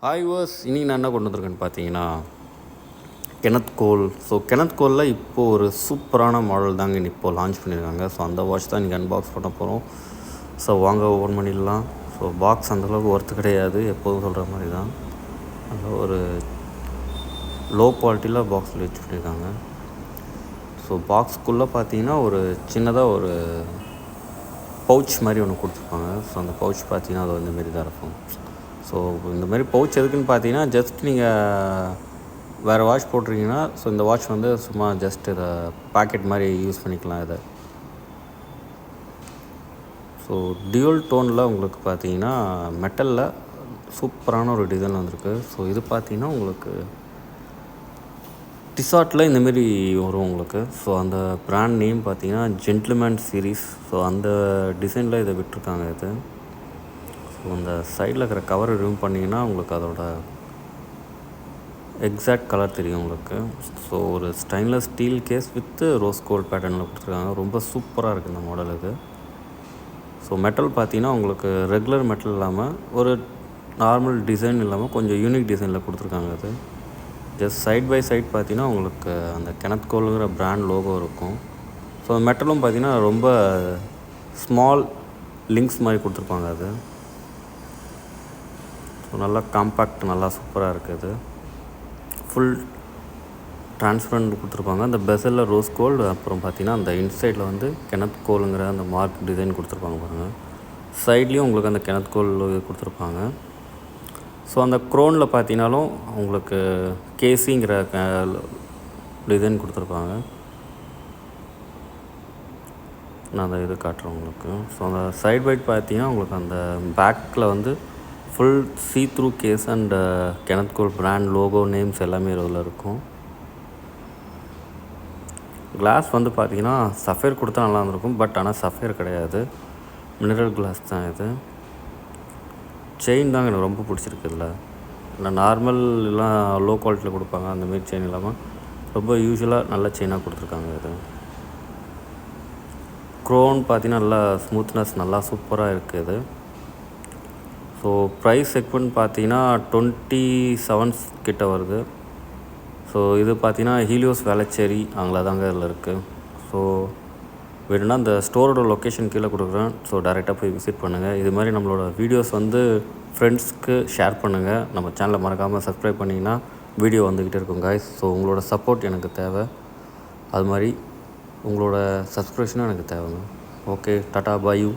Hi was இன்றைக்கி நான் என்ன கொண்டு வந்திருக்கேன்னு பார்த்தீங்கன்னா கெனத் கோல். ஸோ கெனத் கோலில் இப்போது ஒரு சூப்பரான மாடல் தாங்க இப்போது லான்ச் பண்ணியிருக்காங்க. ஸோ அந்த வாட்ச் தான் இன்றைக்கி அன்பாக்ஸ் பண்ண போகிறோம். ஸோ வாங்க ஓப்பன் பண்ணிடலாம். ஸோ பாக்ஸ் அந்தளவுக்கு ஒர்த்து கிடையாது, எப்போதும் சொல்கிற மாதிரி தான். அதில் ஒரு லோ குவாலிட்டியில் பாக்ஸில் வச்சு பண்ணியிருக்காங்க. ஸோ பாக்ஸ்க்குள்ளே பார்த்தீங்கன்னா ஒரு சின்னதாக ஒரு பவுச் மாதிரி ஒன்று கொடுத்துருப்பாங்க. ஸோ அந்த பவுச் பார்த்தீங்கன்னா அது வந்து மாரி தான் இருக்கும். ஸோ இந்த மாதிரி பவுச் எதுக்குன்னு பார்த்தீங்கன்னா, ஜஸ்ட் நீங்கள் வேறு வாட்ச் போட்டிருக்கீங்கன்னா, ஸோ இந்த வாட்ச் வந்து சும்மா ஜஸ்ட் இதை பாக்கெட் மாதிரி யூஸ் பண்ணிக்கலாம் இதை. ஸோ டியூல் டோனில் உங்களுக்கு பார்த்தீங்கன்னா மெட்டலில் சூப்பரான ஒரு டிசைன் வந்திருக்கு. ஸோ இது பார்த்தீங்கன்னா உங்களுக்கு டிசார்ட்டில் இந்தமாரி வரும் உங்களுக்கு. ஸோ அந்த ப்ராண்ட் நேம் பார்த்தீங்கன்னா ஜென்டில்மேன் சீரீஸ். ஸோ அந்த டிசைனில் இதை விட்டுருக்காங்க இது. ஸோ அந்த சைடில் இருக்கிற கவர் ரிமூவ் பண்ணிங்கன்னா உங்களுக்கு அதோட எக்ஸாக்ட் கலர் தெரியும் உங்களுக்கு. ஸோ ஒரு stainless steel case with rose gold பேட்டர்னில் கொடுத்துருக்காங்க. ரொம்ப சூப்பராக இருக்குது இந்த மாடல் இது. ஸோ மெட்டல் பார்த்தீங்கன்னா உங்களுக்கு ரெகுலர் மெட்டல் இல்லாமல் ஒரு நார்மல் டிசைன் இல்லாமல் கொஞ்சம் யூனிக் டிசைனில் கொடுத்துருக்காங்க அது. ஜஸ்ட் சைட் பை சைட் பார்த்தீங்கன்னா உங்களுக்கு அந்த கெனத் கோலுங்கிற பிராண்ட் லோகோ இருக்கும். ஸோ மெட்டலும் பார்த்தீங்கன்னா ரொம்ப ஸ்மால் லிங்க்ஸ் மாதிரி கொடுத்துருப்பாங்க அது. ஸோ நல்லா காம்பேக்ட், நல்லா சூப்பராக இருக்குது. ஃபுல் ட்ரான்ஸ்பரண்ட் கொடுத்துருப்பாங்க. அந்த பெசலில் ரோஸ் கோல்டு, அப்புறம் பார்த்திங்கன்னா அந்த இன்சைடில் வந்து கெனத் கோலுங்கிற அந்த மார்க் டிசைன் கொடுத்துருப்பாங்க பாருங்கள். சைட்லேயும் உங்களுக்கு அந்த கெனத் கோல் கொடுத்துருப்பாங்க. ஸோ அந்த க்ரோனில் பார்த்தீங்கன்னாலும் உங்களுக்கு கேசிங்கிற டிசைன் கொடுத்துருப்பாங்க. நான் அந்த இது காட்டுறேன் உங்களுக்கு. ஸோ அந்த சைட் பைட் பார்த்தீங்கன்னா உங்களுக்கு அந்த பேக்கில் வந்து full see through case and Kenneth Cole brand logo names எல்லாமே இதில் இருக்கும். கிளாஸ் வந்து பார்த்தீங்கன்னா சஃபேர் கொடுத்தா நல்லா இருந்திருக்கும், பட் ஆனால் சஃபேர் கிடையாது, மினரல் கிளாஸ் தான் இது. செயின் தாங்க எனக்கு ரொம்ப பிடிச்சிருக்கு இதில். இல்லை நார்மல் எல்லாம் லோ குவாலிட்டியில் கொடுப்பாங்க, அந்தமாரி செயின் இல்லாமல் ரொம்ப யூஸ்வலாக நல்ல செயினாக கொடுத்துருக்காங்க இது. க்ரோன் பார்த்தீங்கன்னா நல்லா ஸ்மூத்னஸ், நல்லா சூப்பராக இருக்குது. ஸோ ப்ரைஸ் செக்மெண்ட் பார்த்தீங்கன்னா 27 கிட்ட வருது. ஸோ இது பார்த்தீங்கன்னா ஹீலியோஸ் வேளச்சேரி அங்கே தாங்க இதில் இருக்குது. ஸோ வேணும்னா அந்த ஸ்டோரோட லொக்கேஷன் கீழே கொடுக்குறேன். ஸோ டேரெக்டாக போய் விசிட் பண்ணுங்கள். இது மாதிரி நம்மளோட வீடியோஸ் வந்து ஃப்ரெண்ட்ஸ்க்கு ஷேர் பண்ணுங்கள். நம்ம சேனலை மறக்காமல் சப்ஸ்கிரைப் பண்ணிங்கன்னா வீடியோ வந்துக்கிட்டே இருக்கும் காய்ஸ். ஸோ உங்களோட சப்போர்ட் எனக்கு தேவை, அது மாதிரி உங்களோட சப்ஸ்கிரிப்ஷனும் எனக்கு தேவைங்க. Okay, tata, bye you.